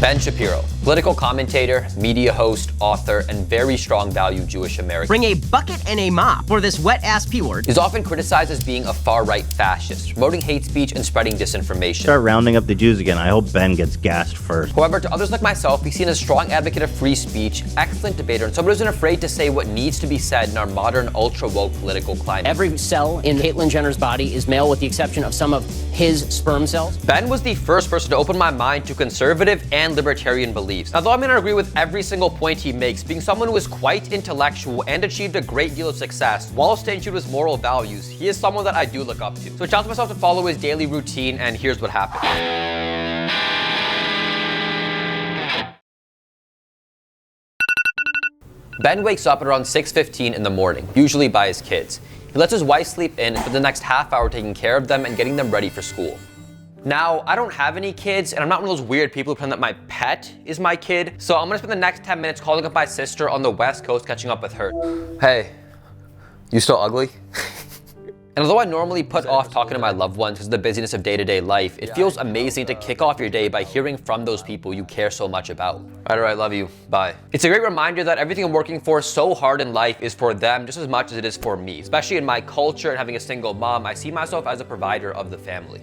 Ben Shapiro, political commentator, media host, author, and very strong value Jewish American. Bring a bucket and a mop for this wet-ass P-word. He's often criticized as being a far-right fascist, promoting hate speech and spreading disinformation. Start rounding up the Jews again. I hope Ben gets gassed first. However, to others like myself, he's seen as a strong advocate of free speech, excellent debater, and someone who isn't afraid to say what needs to be said in our modern, ultra-woke political climate. Every cell in Caitlyn Jenner's body is male with the exception of some of his sperm cells. Ben was the first person to open my mind to conservative and libertarian beliefs. Now, though I may not agree with every single point he makes, being someone who is quite intellectual and achieved a great deal of success while staying true to his moral values, he is someone that I do look up to. So I challenged myself to follow his daily routine, and here's what happened. Ben wakes up at around 6:15 in the morning, usually by his kids. He lets his wife sleep in and spends the next half hour taking care of them and getting them ready for school. Now, I don't have any kids, and I'm not one of those weird people who pretend that my pet is my kid, so I'm gonna spend the next 10 minutes calling up my sister on the West Coast, catching up with her. Hey, you still ugly? And although I normally put off talking to my loved ones because of the busyness of day-to-day life, it feels amazing to kick off your day by hearing from those people you care so much about. All right, love you, bye. It's a great reminder that everything I'm working for so hard in life is for them just as much as it is for me. Especially in my culture and having a single mom, I see myself as a provider of the family.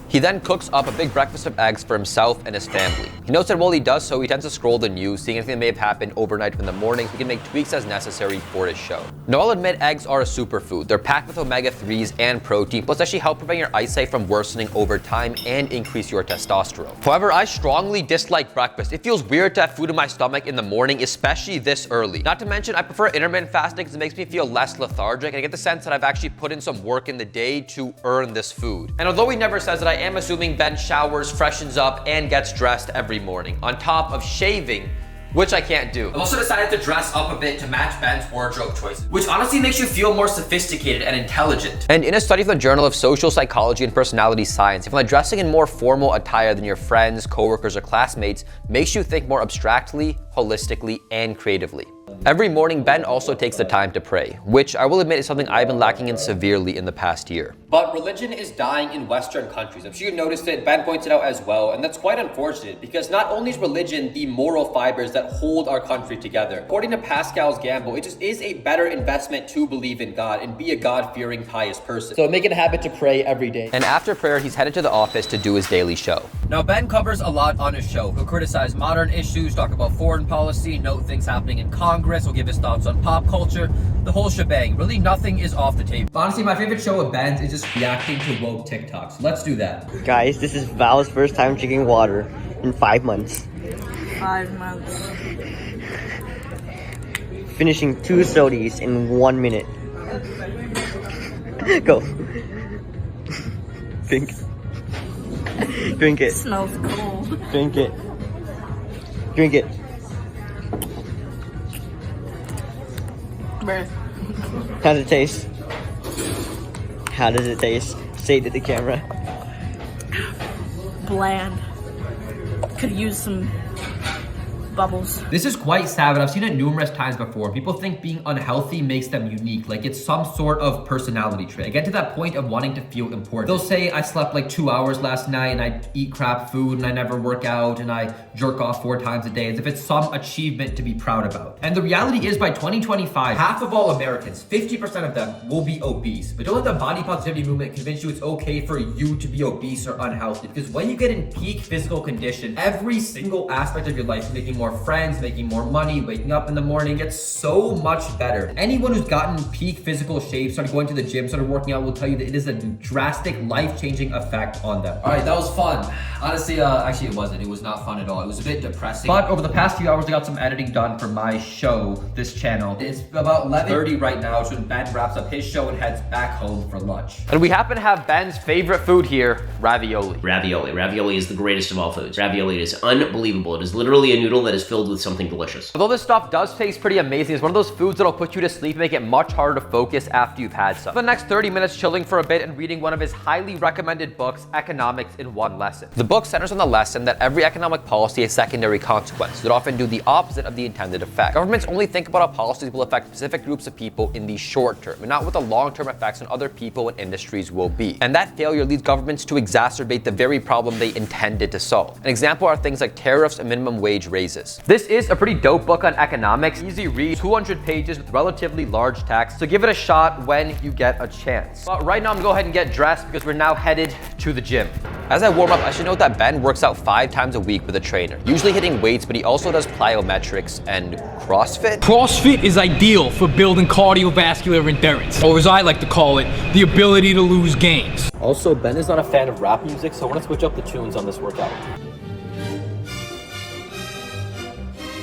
He then cooks up a big breakfast of eggs for himself and his family. He notes that while he does so, he tends to scroll the news, seeing anything that may have happened overnight in the mornings. He can make tweaks as necessary for his show. Now, I'll admit eggs are a superfood. They're packed with omega-3s and protein, plus actually help prevent your eyesight from worsening over time and increase your testosterone. However, I strongly dislike breakfast. It feels weird to have food in my stomach in the morning, especially this early. Not to mention, I prefer intermittent fasting because it makes me feel less lethargic, and I get the sense that I've actually put in some work in the day to earn this food. And although he never says that, I am assuming Ben showers, freshens up, and gets dressed every morning, on top of shaving, which I can't do. I've also decided to dress up a bit to match Ben's wardrobe choices, which honestly makes you feel more sophisticated and intelligent. And in a study from the Journal of Social Psychology and Personality Science, if dressing in more formal attire than your friends, coworkers, or classmates makes you think more abstractly, holistically, and creatively. Every morning, Ben also takes the time to pray, which I will admit is something I've been lacking in severely in the past year. But religion is dying in Western countries. I'm sure you noticed it, Ben points it out as well, and that's quite unfortunate because not only is religion the moral fibers that hold our country together, according to Pascal's Gamble, it just is a better investment to believe in God and be a God-fearing, pious person. So make it a habit to pray every day. And after prayer, he's headed to the office to do his daily show. Now, Ben covers a lot on his show. He'll criticize modern issues, talk about foreign policy, note things happening in Congress, he'll give his thoughts on pop culture, the whole shebang. Really, nothing is off the table. Honestly, my favorite show of Ben's is just reacting to woke TikToks. Let's do that. Guys, this is Val's first time drinking water in 5 months. 5 months. Finishing 2 sodas in 1 minute. Go. Drink. Drink it. It smells cold. Drink it. Drink it. Bruh. How does it taste? How does it taste? Say it to the camera. Bland. Could use some bubbles. This is quite sad, but I've seen it numerous times before. People think being unhealthy makes them unique, like it's some sort of personality trait. I get to that point of wanting to feel important. They'll say I slept like 2 hours last night and I eat crap food and I never work out and I jerk off 4 times a day, as if it's some achievement to be proud about. And the reality is by 2025, half of all Americans, 50% of them, will be obese. But don't let the body positivity movement convince you it's okay for you to be obese or unhealthy, because when you get in peak physical condition, every single aspect of your life is making more friends, making more money, waking up in the morning gets so much better. Anyone who's gotten peak physical shape, started going to the gym, started working out, will tell you that it is a drastic, life-changing effect on them. All right, that was fun. Honestly, actually it wasn't. It was not fun at all. It was a bit depressing. But over the past few hours, I got some editing done for my show, this channel. It's about 11:30 right now, so when Ben wraps up his show and heads back home for lunch. And we happen to have Ben's favorite food here, ravioli. Ravioli. Ravioli is the greatest of all foods. Ravioli is unbelievable. It is literally a noodle that is filled with something delicious. Although this stuff does taste pretty amazing, it's one of those foods that'll put you to sleep and make it much harder to focus after you've had some. For the next 30 minutes chilling for a bit and reading one of his highly recommended books, Economics in One Lesson. The book centers on the lesson that every economic policy has secondary consequences that often do the opposite of the intended effect. Governments only think about how policies will affect specific groups of people in the short term, and not what the long-term effects on other people and industries will be. And that failure leads governments to exacerbate the very problem they intended to solve. An example are things like tariffs and minimum wage raises. This is a pretty dope book on economics. Easy read, 200 pages with relatively large text, so give it a shot when you get a chance. But right now I'm gonna go ahead and get dressed because we're now headed to the gym. As I warm up, I should note that Ben works out 5 times a week with a trainer, usually hitting weights, but he also does plyometrics and CrossFit. CrossFit is ideal for building cardiovascular endurance, or as I like to call it, the ability to lose gains. Also, Ben is not a fan of rap music, so I want to switch up the tunes on this workout.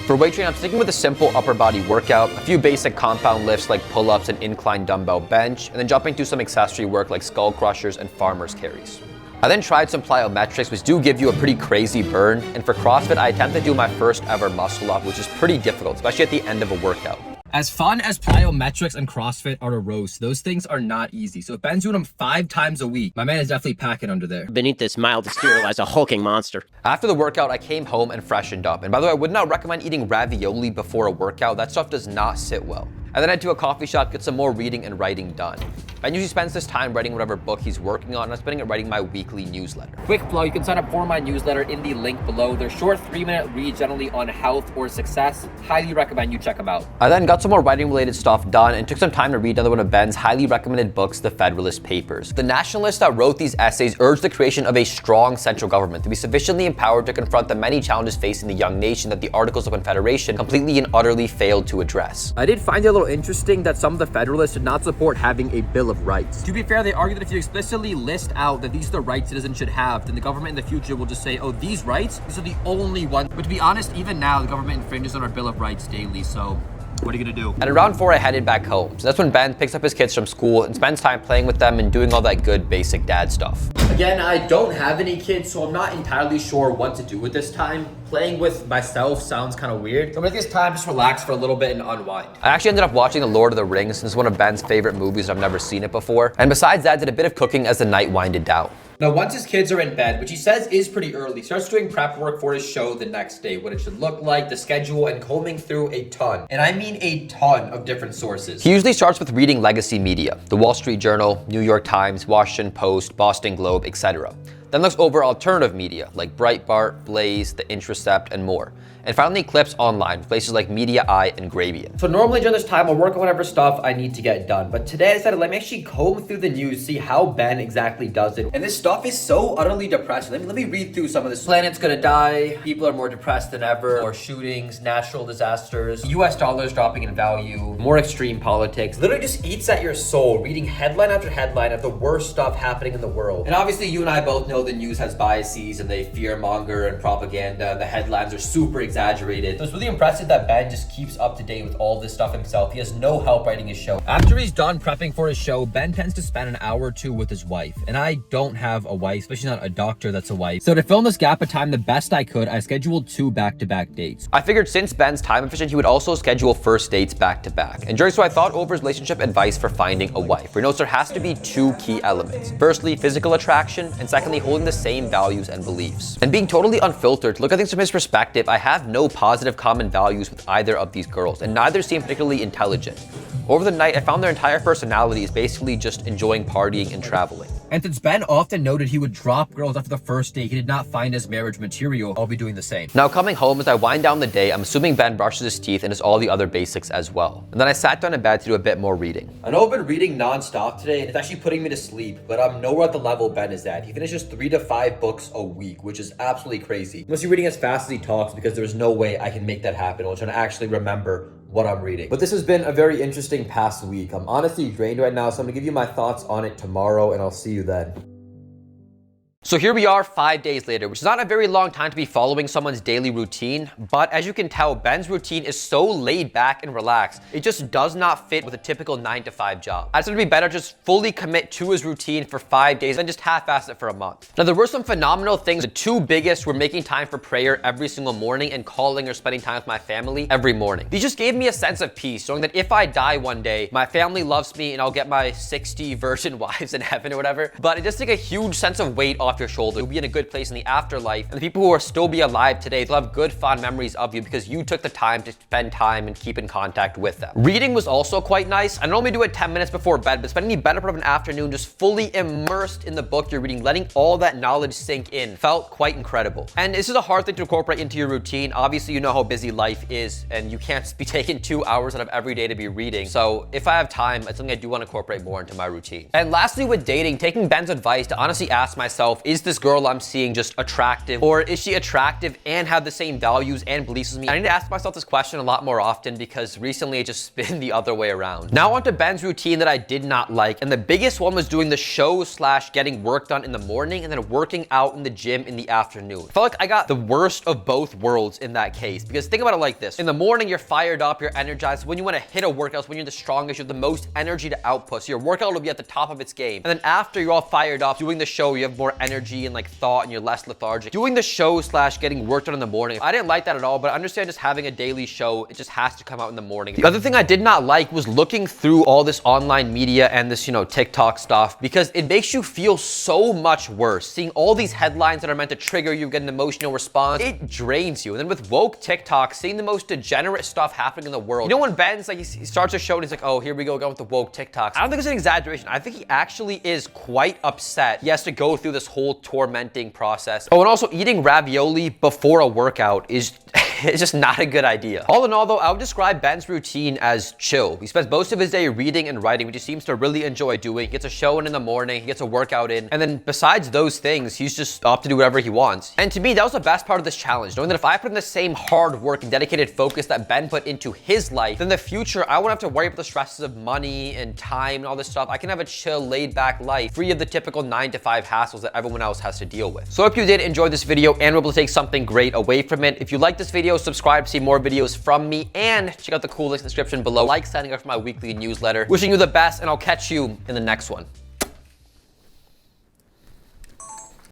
For weight training, I'm sticking with a simple upper body workout, a few basic compound lifts like pull-ups and incline dumbbell bench, and then jumping to some accessory work like skull crushers and farmer's carries. I then tried some plyometrics, which do give you a pretty crazy burn, and for CrossFit, I attempted to do my first ever muscle up, which is pretty difficult, especially at the end of a workout. As fun as plyometrics and CrossFit are to roast, those things are not easy. So if Ben's doing them 5 times a week, my man is definitely packing under there. Beneath this mild exterior lies a hulking monster. After the workout, I came home and freshened up. And by the way, I would not recommend eating ravioli before a workout. That stuff does not sit well. And then I head to a coffee shop, get some more reading and writing done. Ben usually spends this time writing whatever book he's working on, and I'm spending it writing my weekly newsletter. Quick flow, you can sign up for my newsletter in the link below. They're short 3-minute reads generally on health or success. Highly recommend you check them out. I then got some more writing related stuff done and took some time to read another one of Ben's highly recommended books, The Federalist Papers. The nationalists that wrote these essays urged the creation of a strong central government to be sufficiently empowered to confront the many challenges facing the young nation that the Articles of Confederation completely and utterly failed to address. I did find it a little interesting that some of the Federalists did not support having a Bill of Rights. To be fair, they argue that if you explicitly list out that these are the rights citizens should have, then the government in the future will just say, oh, these rights, these are the only ones. But to be honest, even now, the government infringes on our Bill of Rights daily, so what are you gonna do? At around 4, I headed back home. So that's when Ben picks up his kids from school and spends time playing with them and doing all that good basic dad stuff. Again, I don't have any kids, so I'm not entirely sure what to do with this time. Playing with myself sounds kind of weird. So I'm gonna take this time, just relax for a little bit and unwind. I actually ended up watching The Lord of the Rings, and it's one of Ben's favorite movies. I've never seen it before. And besides that, did a bit of cooking as the night winded down. Now, once his kids are in bed, which he says is pretty early, he starts doing prep work for his show the next day, what it should look like, the schedule, and combing through a ton, and I mean a ton of different sources. He usually starts with reading legacy media, the Wall Street Journal, New York Times, Washington Post, Boston Globe, etc. Then looks over alternative media like Breitbart, Blaze, The Intercept, and more. And finally clips online, places like Media Eye and Gradient. So normally during this time, I'll work on whatever stuff I need to get done. But today I decided, let me actually comb through the news, see how Ben exactly does it. And this stuff is so utterly depressing. Let me read through some of this. Planet's gonna die, people are more depressed than ever, more shootings, natural disasters, US dollars dropping in value, more extreme politics. Literally just eats at your soul, reading headline after headline of the worst stuff happening in the world. And obviously you and I both know the news has biases and they fear monger and propaganda. The headlines are super exaggerated. So it's really impressive that Ben just keeps up to date with all this stuff himself. He has no help writing his show. After he's done prepping for his show, Ben tends to spend an hour or 2 with his wife. And I don't have a wife, especially not a doctor that's a wife. So to fill in this gap of time the best I could, I scheduled 2 back-to-back dates. I figured since Ben's time efficient, he would also schedule first dates back-to-back. And during so I thought over his relationship advice for finding a wife. Where he notes there has to be 2 key elements. Firstly, physical attraction, and secondly, holding the same values and beliefs. And being totally unfiltered, to look at things from his perspective, I have no positive common values with either of these girls, and neither seem particularly intelligent. Over the night, I found their entire personality is basically just enjoying partying and traveling. And since Ben often noted he would drop girls after the first date he did not find as marriage material, I'll be doing the same. Now coming home, as I wind down the day, I'm assuming Ben brushes his teeth and does all the other basics as well. And then I sat down in bed to do a bit more reading. I know I've been reading non-stop today, and it's actually putting me to sleep, but I'm nowhere at the level Ben is at. He finishes 3 to 5 books a week, which is absolutely crazy. He must be reading as fast as he talks because there's no way I can make that happen. I'm trying to actually remember what I'm reading. But this has been a very interesting past week. I'm honestly drained right now, so I'm gonna give you my thoughts on it tomorrow, and I'll see you then. So here we are 5 days later, which is not a very long time to be following someone's daily routine, but as you can tell, Ben's routine is so laid back and relaxed, it just does not fit with a typical 9-to-5 job. I decided it'd be better to just fully commit to his routine for 5 days than just half-ass it for a month. Now there were some phenomenal things. The 2 biggest were making time for prayer every single morning and calling or spending time with my family every morning. These just gave me a sense of peace, knowing that if I die one day, my family loves me and I'll get my 60 virgin wives in heaven or whatever, but it just took a huge sense of weight off off your shoulders. You'll be in a good place in the afterlife. And the people who are still be alive today, they'll have good, fond memories of you because you took the time to spend time and keep in contact with them. Reading was also quite nice. I normally do it 10 minutes before bed, but spending the better part of an afternoon just fully immersed in the book you're reading, letting all that knowledge sink in, felt quite incredible. And this is a hard thing to incorporate into your routine. Obviously, you know how busy life is, and you can't be taking 2 hours out of every day to be reading. So if I have time, it's something I do want to incorporate more into my routine. And lastly, with dating, taking Ben's advice to honestly ask myself, is this girl I'm seeing just attractive, or is she attractive and have the same values and beliefs as me? I need to ask myself this question a lot more often because recently it just been the other way around. Now onto Ben's routine that I did not like, and the biggest one was doing the show / getting work done in the morning and then working out in the gym in the afternoon. I felt like I got the worst of both worlds in that case, because think about it like this. In the morning, you're fired up, you're energized. When you want to hit a workout, when you're the strongest, you have the most energy to output. So your workout will be at the top of its game. And then after you're all fired up, doing the show, you have more energy and like thought and you're less lethargic. Doing the show / getting work done in the morning, I didn't like that at all, but I understand just having a daily show, it just has to come out in the morning. The other thing I did not like was looking through all this online media and this, TikTok stuff, because it makes you feel so much worse. Seeing all these headlines that are meant to trigger you, get an emotional response, it drains you. And then with woke TikTok, seeing the most degenerate stuff happening in the world. When Ben's like, he starts a show and he's like, oh, here we go again with the woke TikToks. I don't think it's an exaggeration. I think he actually is quite upset. He has to go through this whole tormenting process. Oh, and also eating ravioli before a workout is it's just not a good idea. All in all though, I would describe Ben's routine as chill. He spends most of his day reading and writing, which he seems to really enjoy doing. He gets a show in the morning, he gets a workout in, and then besides those things, he's just up to do whatever he wants. And to me, that was the best part of this challenge, knowing that if I put in the same hard work and dedicated focus that Ben put into his life, then in the future, I won't have to worry about the stresses of money and time and all this stuff. I can have a chill, laid back life, free of the typical 9-to-5 hassles that everyone else has to deal with. So if you did enjoy this video and were able to take something great away from it, if you like this video, subscribe to see more videos from me, and check out the cool links in the description below, like signing up for my weekly newsletter. Wishing you the best, and I'll catch you in the next one.